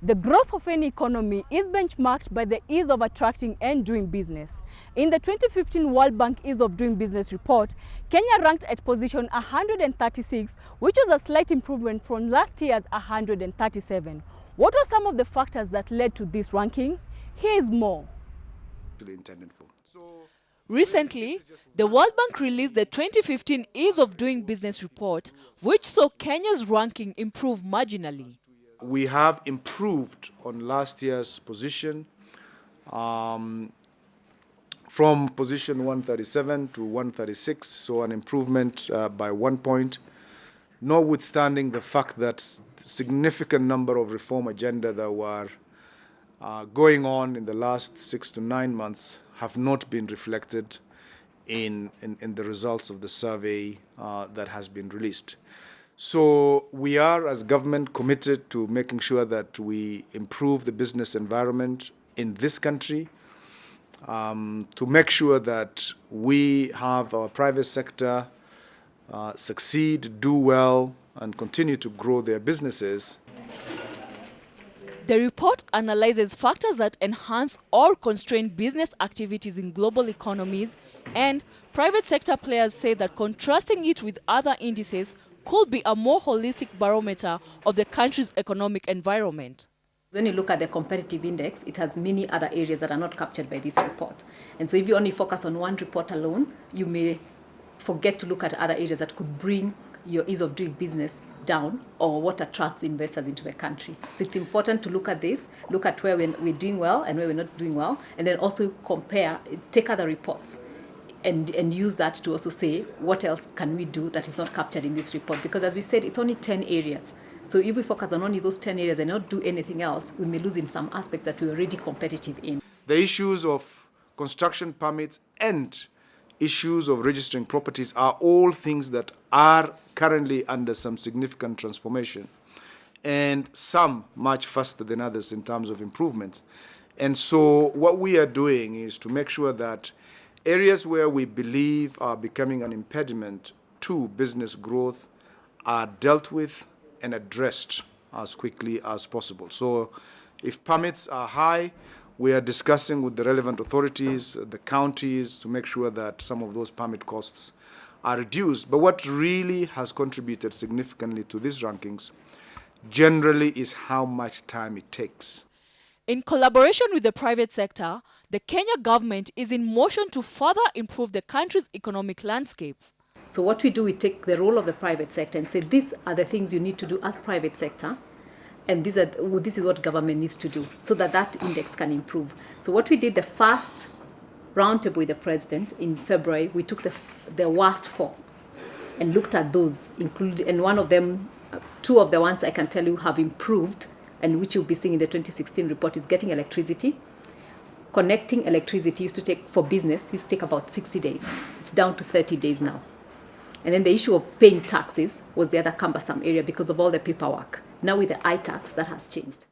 The growth of any economy is benchmarked by the ease of attracting and doing business. In the 2015 World Bank Ease of Doing Business report, Kenya ranked at position 136, which was a slight improvement from last year's 137. What were some of the factors that led to this ranking? Here is more. Recently, the World Bank released the 2015 Ease of Doing Business report, which saw Kenya's ranking improve marginally. We have improved on last year's position from position 137 to 136, so an improvement by 1 point, notwithstanding the fact that significant number of reform agenda that were going on in the last 6 to 9 months have not been reflected in the results of the survey that has been released. So we are, as government, committed to making sure that we improve the business environment in this country, to make sure that we have our private sector succeed, do well, and continue to grow their businesses. The report analyzes factors that enhance or constrain business activities in global economies, and private sector players say that contrasting it with other indices could be a more holistic barometer of the country's economic environment. When you look at the competitive index, it has many other areas that are not captured by this report. And so if you only focus on one report alone, you may forget to look at other areas that could bring your ease of doing business down or what attracts investors into the country. So it's important to look at this, look at where we're doing well and where we're not doing well, and then also compare, take other reports and use that to also say what else can we do that is not captured in this report. Because as we said, it's only 10 areas. So if we focus on only those 10 areas and not do anything else, we may lose in some aspects that we're already competitive in. The issues of construction permits and issues of registering properties are all things that are currently under some significant transformation, and some much faster than others in terms of improvements. And so what we are doing is to make sure that areas where we believe are becoming an impediment to business growth are dealt with and addressed as quickly as possible. So if permits are high, we are discussing with the relevant authorities, the counties, to make sure that some of those permit costs are reduced. But what really has contributed significantly to these rankings generally is how much time it takes. In collaboration with the private sector, the Kenya government is in motion to further improve the country's economic landscape. So what we do, we take the role of the private sector and say, these are the things you need to do as private sector, and this is what government needs to do so that that index can improve. So what we did, the first roundtable with the president in February, we took the worst 4 and looked at those, and one of them, 2 of the ones I can tell you have improved, and which you'll be seeing in the 2016 report, is getting electricity. Connecting electricity used to take, for business, used to take about 60 days. It's down to 30 days now. And then the issue of paying taxes was the other cumbersome area because of all the paperwork. Now with the iTax, that has changed.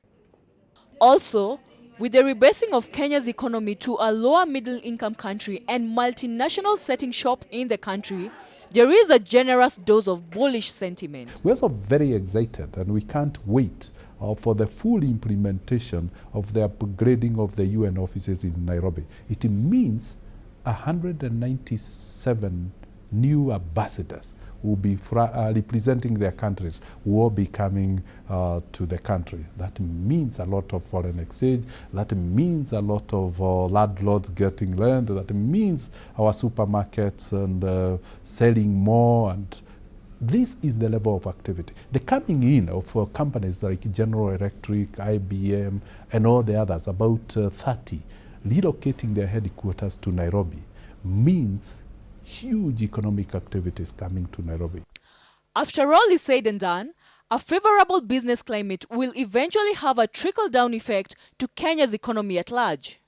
Also, with the rebasing of Kenya's economy to a lower middle-income country and multinationals setting shop in the country, there is a generous dose of bullish sentiment. We're also very excited, and we can't wait for the full implementation of the upgrading of the UN offices in Nairobi. It means 197 new ambassadors will be representing their countries, will be coming to the country. That means a lot of foreign exchange. That means a lot of landlords getting land. That means our supermarkets and selling more. And this is the level of activity. The coming in of companies like General Electric, IBM, and all the others, about 30, relocating their headquarters to Nairobi means huge economic activities coming to Nairobi. After all is said and done, a favorable business climate will eventually have a trickle-down effect to Kenya's economy at large.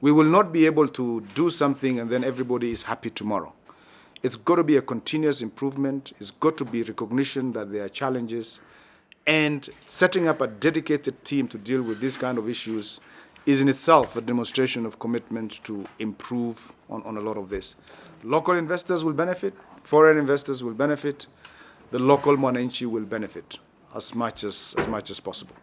We will not be able to do something and then everybody is happy tomorrow. It's got to be a continuous improvement. It's got to be recognition that there are challenges. And setting up a dedicated team to deal with these kind of issues is in itself a demonstration of commitment to improve on a lot of this. Local investors will benefit, foreign investors will benefit, the local Muthinji will benefit as much as possible.